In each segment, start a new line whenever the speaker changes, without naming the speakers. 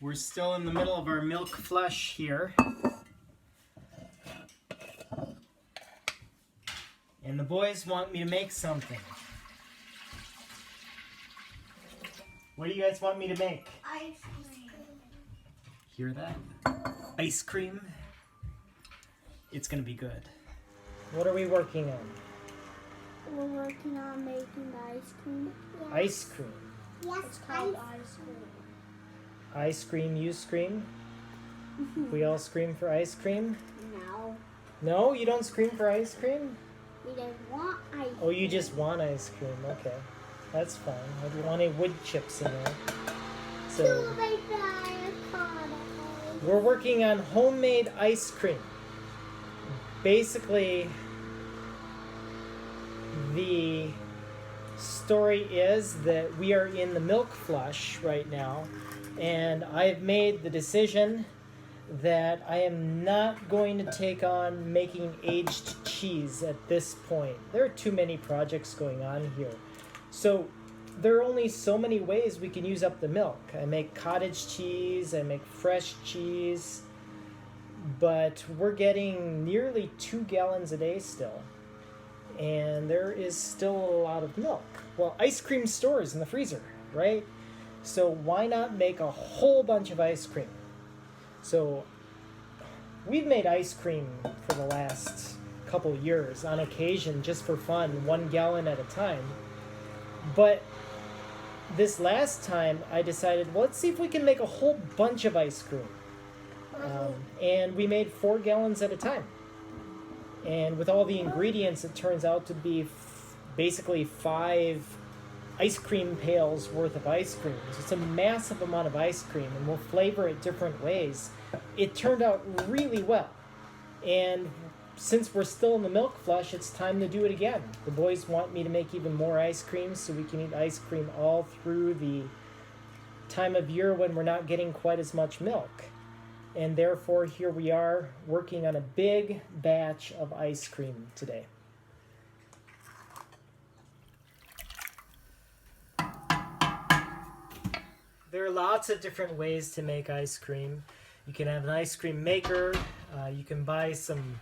We're still in the middle of our milk flush here. And the boys want me to make something. What do you guys want me to make?
Ice cream.
Hear that? Ice cream. It's gonna be good. What are we working on?
We're working on making ice cream. Yes.
Ice cream.
Yes, it's called ice cream.
I scream, you scream? We all scream for ice cream?
No.
No? You don't scream for ice cream?
We don't want ice cream.
Oh, you just want ice cream. Okay. That's fine. I don't want any wood chips in there. So we're working on homemade ice cream. Basically, the story is that we are in the milk flush right now, and I've made the decision that I am not going to take on making aged cheese at this point. There are too many projects going on here. So there are only so many ways we can use up the milk. I make cottage cheese, I make fresh cheese, but we're getting nearly 2 gallons a day still. And there is still a lot of milk. Well, ice cream stores in the freezer, right? So why not make a whole bunch of ice cream? So we've made ice cream for the last couple years on occasion, just for fun, 1 gallon at a time. But this last time I decided, well, let's see if we can make a whole bunch of ice cream. And we made 4 gallons at a time. And with all the ingredients, it turns out to be basically 5 ice cream pails worth of ice cream. So it's a massive amount of ice cream, and we'll flavor it different ways. It turned out really well. And since we're still in the milk flush, it's time to do it again. The boys want me to make even more ice cream so we can eat ice cream all through the time of year when we're not getting quite as much milk. And therefore, here we are working on a big batch of ice cream today. There are lots of different ways to make ice cream. You can have an ice cream maker. You can buy some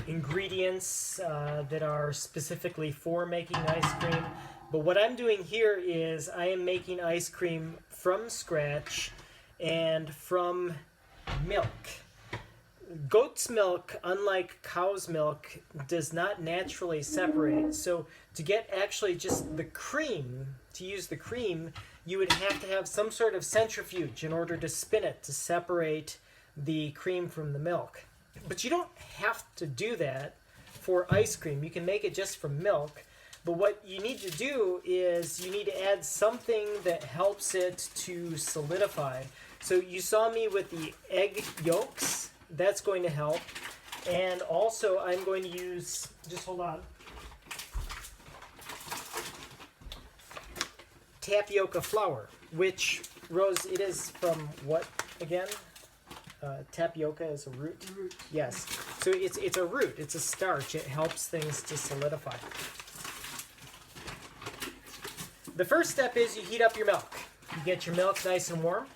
ingredients that are specifically for making ice cream. But what I'm doing here is I am making ice cream from scratch and from milk. Goat's milk, unlike cow's milk, does not naturally separate. So to get actually just the cream, to use the cream, you would have to have some sort of centrifuge in order to spin it to separate the cream from the milk. But you don't have to do that for ice cream. You can make it just from milk. But what you need to do is you need to add something that helps it to solidify. So you saw me with the egg yolks. That's going to help. And also I'm going to use, just hold on, tapioca flour, which, Rose, it is from what again? Tapioca is a root? Root. Yes. So it's a root. It's a starch. It helps things to solidify. The first step is you heat up your milk. You get your milk nice and warm.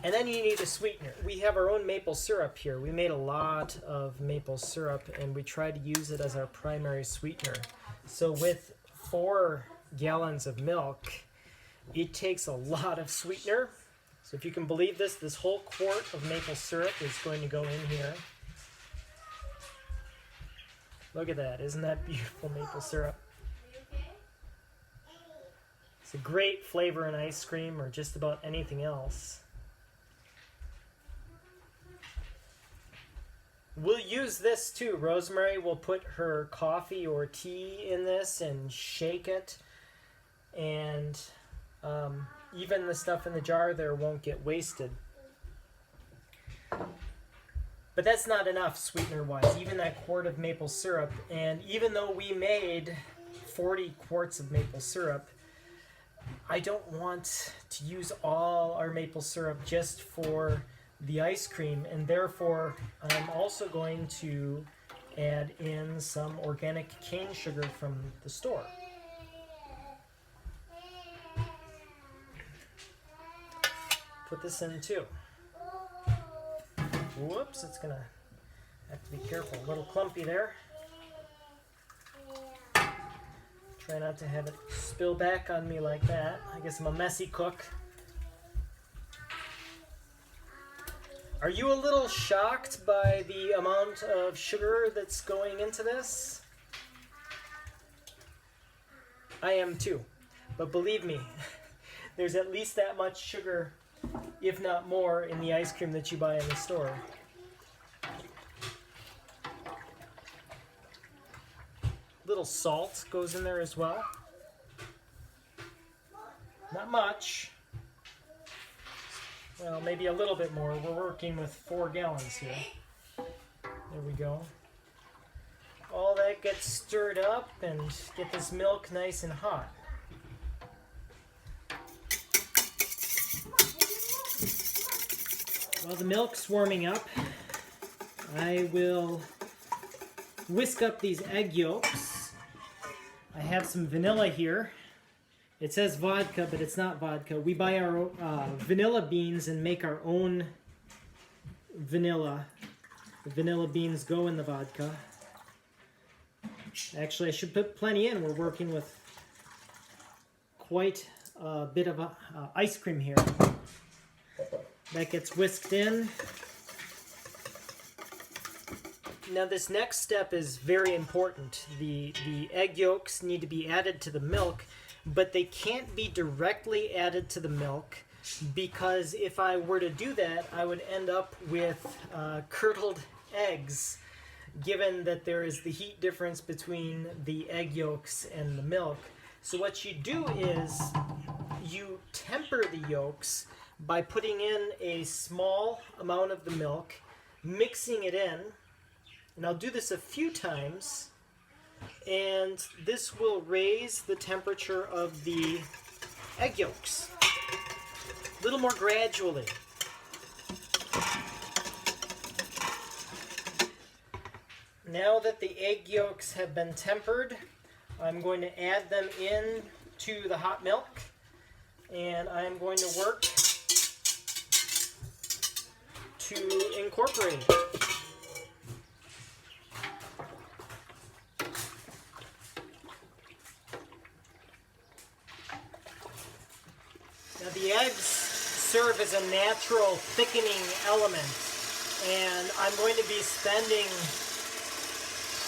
And then you need a sweetener. We have our own maple syrup here. We made a lot of maple syrup, and we try to use it as our primary sweetener. So with 4 gallons of milk, it takes a lot of sweetener. So if you can believe this, this whole quart of maple syrup is going to go in here. Look at that. Isn't that beautiful maple syrup? It's a great flavor in ice cream or just about anything else. We'll use this too. Rosemary will put her coffee or tea in this and shake it. And even the stuff in the jar there won't get wasted. But that's not enough sweetener-wise, even that quart of maple syrup. And even though we made 40 quarts of maple syrup, I don't want to use all our maple syrup just for the ice cream, and therefore I'm also going to add in some organic cane sugar from the store. put this in too. Whoops, it's gonna have to be careful. A little clumpy there. Try not to have it spill back on me like that. I guess I'm a messy cook. Are you a little shocked by the amount of sugar that's going into this? I am too. But believe me, there's at least that much sugar, if not more, in the ice cream that you buy in the store. Little salt goes in there as well. Not much. Well, maybe a little bit more. We're working with 4 gallons here. There we go. All that gets stirred up and get this milk nice and hot. While the milk's warming up, I will whisk up these egg yolks. I have some vanilla here. It says vodka, but it's not vodka. We buy our vanilla beans and make our own vanilla. The vanilla beans go in the vodka. Actually, I should put plenty in. We're working with quite a bit of ice cream here. That gets whisked in. Now this next step is very important. The egg yolks need to be added to the milk, but they can't be directly added to the milk, because if I were to do that, I would end up with curdled eggs, given that there is the heat difference between the egg yolks and the milk. So what you do is you temper the yolks by putting in a small amount of the milk, mixing it in, and I'll do this a few times, and this will raise the temperature of the egg yolks a little more gradually. Now that the egg yolks have been tempered, I'm going to add them in to the hot milk, and I'm going to work to incorporate it. Now the eggs serve as a natural thickening element, and I'm going to be spending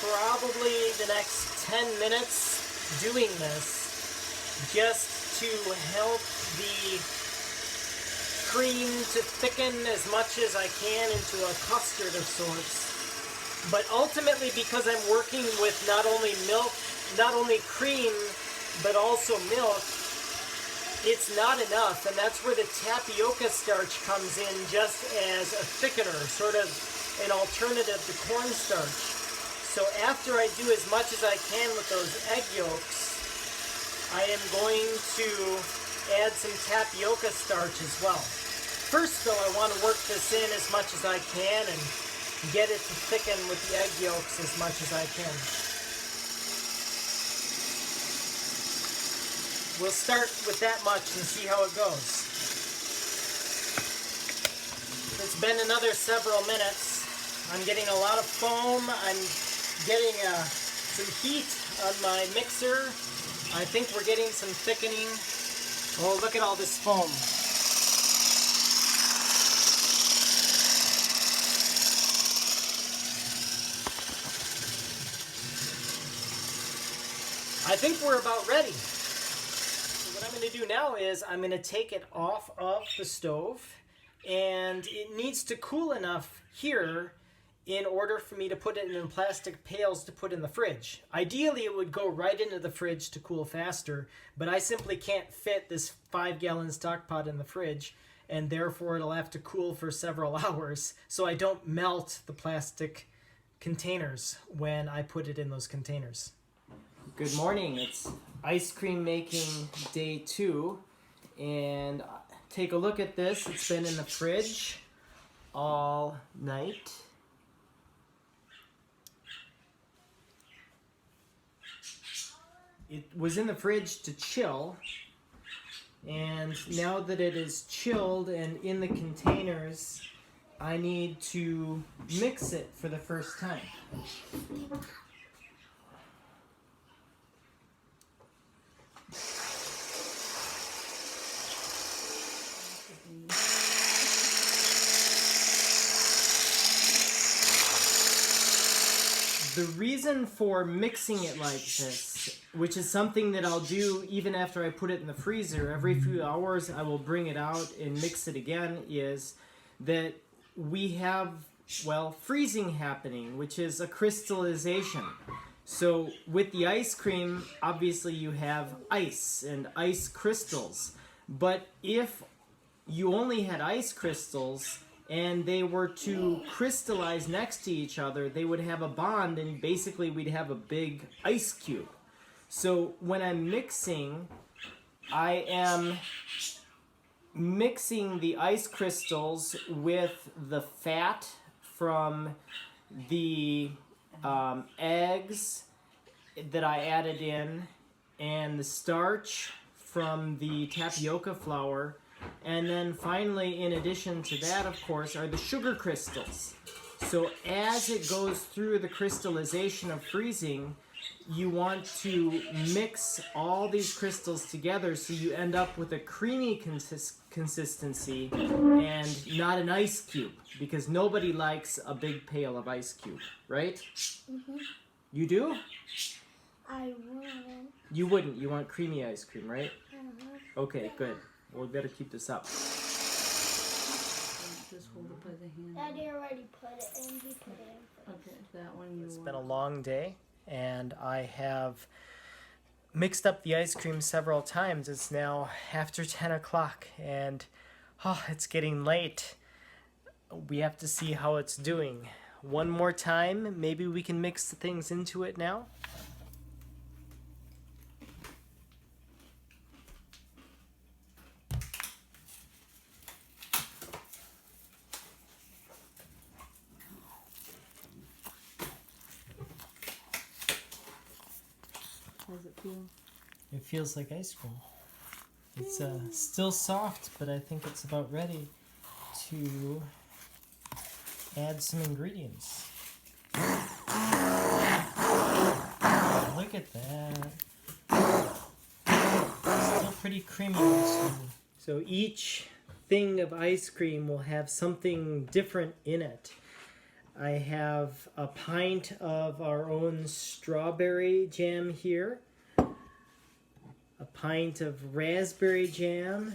probably the next 10 minutes doing this, just to help the cream to thicken as much as I can into a custard of sorts. But ultimately, because I'm working with not only milk, not only cream, but also milk, it's not enough, and that's where the tapioca starch comes in just as a thickener, sort of an alternative to cornstarch. So after I do as much as I can with those egg yolks, I am going to add some tapioca starch as well. First though, I want to work this in as much as I can and get it to thicken with the egg yolks as much as I can. We'll start with that much and see how it goes. It's been another several minutes. I'm getting a lot of foam. I'm getting some heat on my mixer. I think we're getting some thickening. Oh, look at all this foam. I think we're about ready. So what I'm going to do now is I'm going to take it off of the stove, and it needs to cool enough here in order for me to put it in plastic pails to put in the fridge. Ideally, it would go right into the fridge to cool faster, but I simply can't fit this 5-gallon stock pot in the fridge, and therefore it'll have to cool for several hours, so I don't melt the plastic containers when I put it in those containers. Good morning. It's ice cream making day 2, and take a look at this. It's been in the fridge all night. It was in the fridge to chill, And now that it is chilled and in the containers, I need to mix it for the first time. The reason for mixing it like this, which is something that I'll do even after I put it in the freezer, every few hours I will bring it out and mix it again, is that we have, well, freezing happening, which is a crystallization. So with the ice cream, obviously you have ice and ice crystals. But if you only had ice crystals and they were to crystallize next to each other, they would have a bond, and basically we'd have a big ice cube. So when I'm mixing, I am mixing the ice crystals with the fat from the eggs that I added in, and the starch from the tapioca flour. And then finally, in addition to that, of course, are the sugar crystals. So as it goes through the crystallization of freezing, you want to mix all these crystals together so you end up with a creamy consistency and not an ice cube, because nobody likes a big pail of ice cube, right?
Mm-hmm.
You do?
I wouldn't.
You wouldn't. You want creamy ice cream, right?
Uh-huh.
Okay, good. Well, we better keep this up.
Just hold it by the hand.
Daddy already put it in. He put it in.
Okay, that one you
It's
want.
been a long day, and I have mixed up the ice cream several times. It's now after 10 o'clock, and it's getting late. We have to see how it's doing. One more time, maybe we can mix the things into it now.
How does it feel?
It feels like ice cream. It's still soft, but I think it's about ready to add some ingredients. Look at that. Still pretty creamy ice cream. So each thing of ice cream will have something different in it. I have a pint of our own strawberry jam here, a pint of raspberry jam.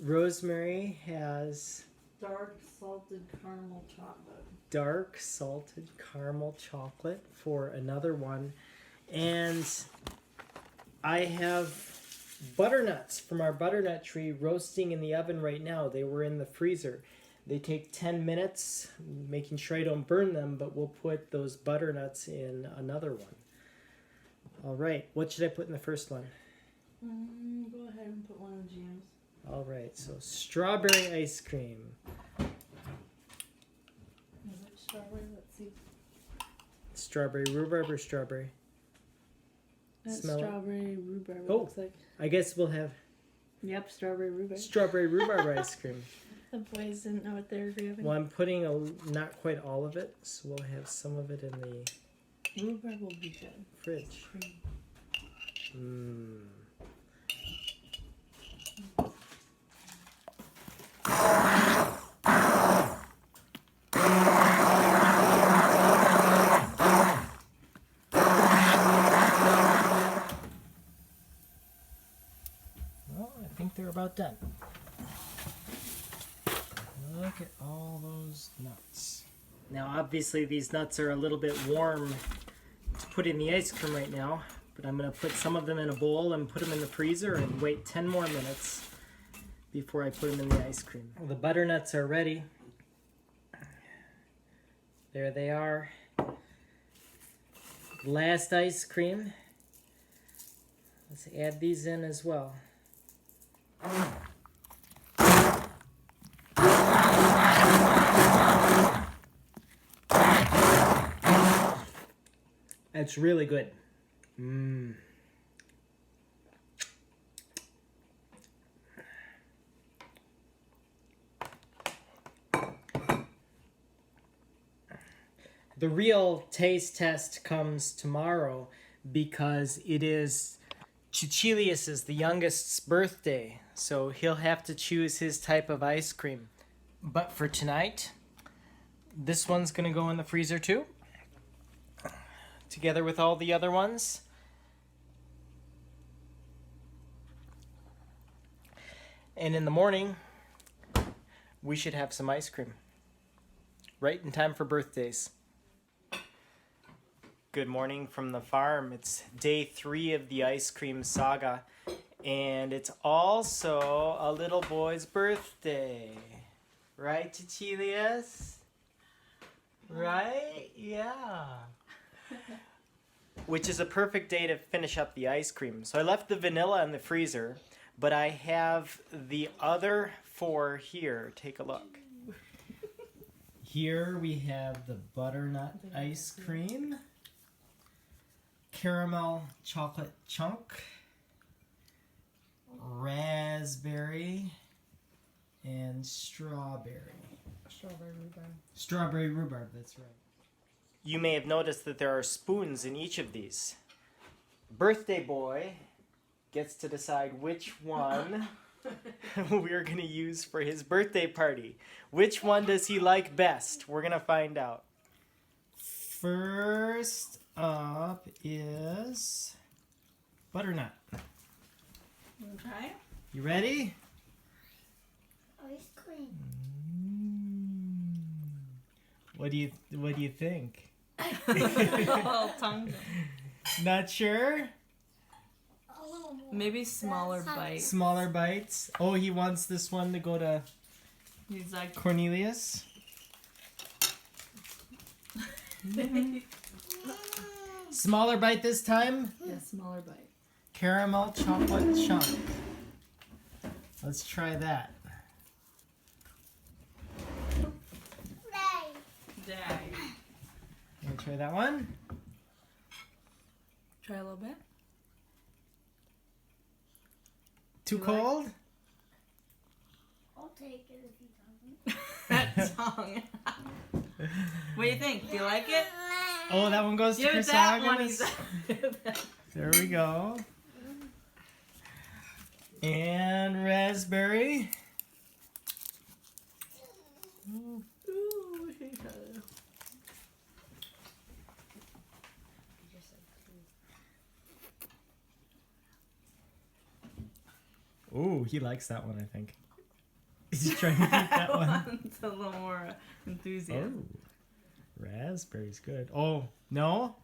Rosemary has
Dark salted caramel chocolate.
dark salted caramel chocolate for another one. And I have butternuts from our butternut tree roasting in the oven right now. They were in the freezer. They take 10 minutes, making sure I don't burn them, but we'll put those butternuts in another one. All right, what should I put in the first one?
Go ahead and put one of the jams.
All right, so strawberry ice cream.
Is it strawberry? Let's see.
Strawberry, rhubarb, or strawberry?
That's
Smell it.
strawberry rhubarb. It
Oh.
looks like.
I guess we'll have
Yep, strawberry rhubarb.
strawberry rhubarb ice cream.
The boys didn't know what they were grabbing.
Well, I'm putting not quite all of it, so we'll have some of it in the
Rhubarb will be good.
fridge.
Cream.
Mmm. Well, I think they're about done. Look at all those nuts. Now, obviously, these nuts are a little bit warm to put in the ice cream right now, but I'm going to put some of them in a bowl and put them in the freezer and wait 10 more minutes before I put them in the ice cream. Well, the butternuts are ready. There they are. Last ice cream. Let's add these in as well. That's really good. the real taste test comes tomorrow because it is Caecilius' the youngest's birthday, so he'll have to choose his type of ice cream. But for tonight, this one's gonna go in the freezer too, together with all the other ones. And in the morning, we should have some ice cream. Right in time for birthdays. Good morning from the farm. It's day 3 of the ice cream saga. And it's also a little boy's birthday. Right, Caecilius? Right? Yeah. Which is a perfect day to finish up the ice cream. So I left the vanilla in the freezer, but I have the other 4 here. Take a look. Here we have the butternut ice cream, caramel chocolate chunk, raspberry, and strawberry.
Strawberry rhubarb.
Strawberry rhubarb, that's right. You may have noticed that there are spoons in each of these. Birthday boy gets to decide which one we're going to use for his birthday party. Which one does he like best? We're going to find out. First up is butternut.
Want to try it?
You ready?
Ice cream.
What do you think?
Oh, tongue.
Not sure?
A little more.
Maybe smaller
That's how-
bites.
Smaller bites. Oh, he wants this one to go to
He's like,
Cornelius. Smaller bite this time.
yeah, smaller bite.
Caramel chocolate chunk. Let's try that.
Ray.
Dang.
Want to try that one?
Try a little bit.
Too
You like-
cold?
I'll take it if he doesn't.
That tongue. What do you think? Do you like it?
Oh, that one goes to
Give it that one.
Chrysalis. There we go. And raspberry.
Ooh,
Ooh, he likes that one, I think. He's trying to eat that one.
It's a little more enthusiasm.
Oh, raspberry's good. Oh, no?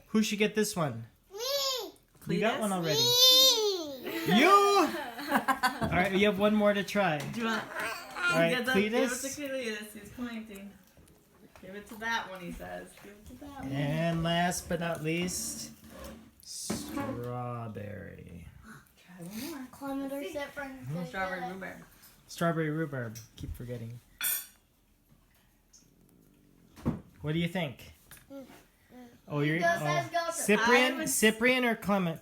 Who should get this one?
Me.
You got
Cletus?
one already.
Me.
You! Alright, we have one more to try.
Do you want?
Alright,
Give it to
Cletus.
Caecilius. He's pointing. Give it to that one, he says. Give it to that one.
And last but not least, strawberry.
Try one more.
Kilometer set for
Strawberry rhubarb.
Strawberry rhubarb. Keep forgetting. What do you think? Oh, you're
Go, guys, go.
Cyprian,
I would-
Cyprian or Clement?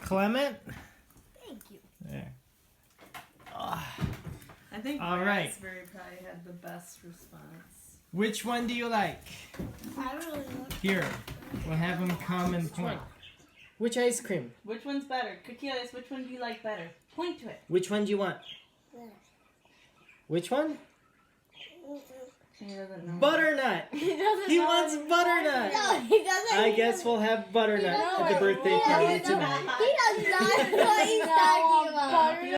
Clement.
Thank you.
There.
I think
All right.
raspberry probably had the best response.
Which one do you like?
I really want.
Here, we'll have him come and point. Which ice cream?
Which one's better? Caecilius, which one do you like better? Point to it.
Which one do you want? Which one?
He doesn't know.
Butternut.
He doesn't.
He
know
wants
anymore.
butternut.
No, he doesn't.
I guess we'll have butternut at the birthday party tonight.
He does not know what he's talking about.